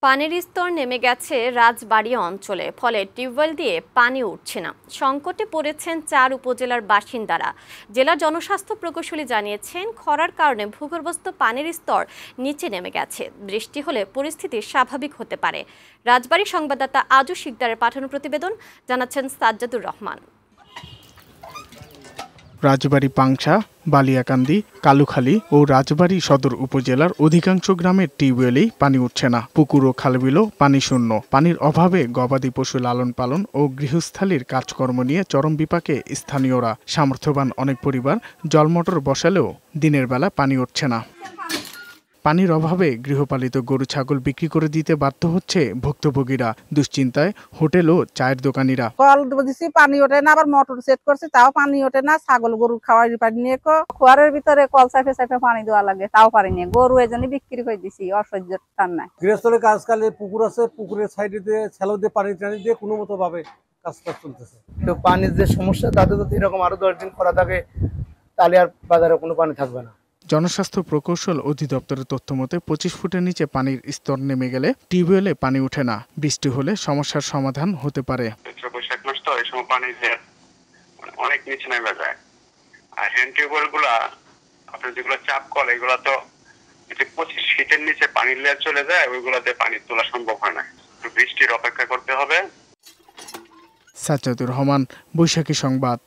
পানির স্তর নেমে গেছে রাজবাড়ী অঞ্চলে, ফলে টিউবওয়েল দিয়ে পানি উঠছে না। সংকটে পড়েছেন ৪ উপজেলার বাসিন্দারা। জেলার জনস্বাস্থ্য প্রকৌশলী জানিয়েছেন, খরার কারণে ভূগর্ভস্থ পানির স্তর নিচে নেমে গেছে। বৃষ্টি হলে পরিস্থিতি স্বাভাবিক হতে পারে। রাজবাড়ী সংবাদদাতা আজু শিকদারের পাঠানো প্রতিবেদন জানাচ্ছেন সাজ্জাদুর রহমান। রাজবাড়ী, পাংশা, বালিয়াকান্দি, কালুখালী ও রাজবাড়ী সদর উপজেলার অধিকাংশ গ্রামের টিউবওয়েলেই পানি উঠছে না। পুকুর ও খালবিলও পানি শূন্য। পানির অভাবে গবাদি পশু লালন পালন ও গৃহস্থালির কাজকর্ম নিয়ে চরম বিপাকে স্থানীয়রা। সামর্থ্যবান অনেক পরিবার জলমোটর বসালেও দিনের বেলা পানি উঠছে না। পানির অভাবে গৃহপালিত গরু ছাগল বিক্রি করে দিতে বাধ্য হচ্ছে ভুক্তভোগীরা। দুশ্চিন্তায় হোটেল ও চায়ের দোকানিরা। কল দিছি, পানি ওঠে না, আবার মোটর সেট করছে, তাও পানি ওঠে না। ছাগল গরু খাওয়ার পানি নিয়ে খোয়ারের ভিতরে কল চাপে চাপে পানি দেওয়া লাগে, তাও পারি নিয়ে গরু এজন্য বিক্রি করে দিছি। অসহ্যের টান নাই। গৃহস্থলের কাজ কালে পুকুর আছে, পুকুরের সাইডে দিয়ে ছেলো দিয়ে পানি টানি দিয়ে কোনো মতো ভাবে কাজ চলতেছে। তো পানির যে সমস্যা, তাতে যদি এরকম আরো 10 দিন করা থাকে তাহলে আর বাজারে কোনো পানি থাকবে না। জনস্বাস্থ্য প্রকৌশল অধিদপ্তরের তথ্য মতে 25 ফুটের নিচে পানির স্তর নেমে গেলে টিউবওয়েলে পানি ওঠে না। বৃষ্টি হলে সমস্যার সমাধান হতে পারে। বৈশাখ মাস তো এই সময় পানি অনেক নিচে নেমে যায়। আর হ্যান্ড টিউবওয়েল গুলা আপনার যেগুলো চাপ কল, এগুলা তো 25 ফিটের নিচে পানির লেয়ার চলে যায়, ওইগুলাতে পানি তোলা সম্ভব হয় না। বৃষ্টির অপেক্ষা করতে হবে। সাজ্জাদুর রহমান, বৈশাখী সংবাদ।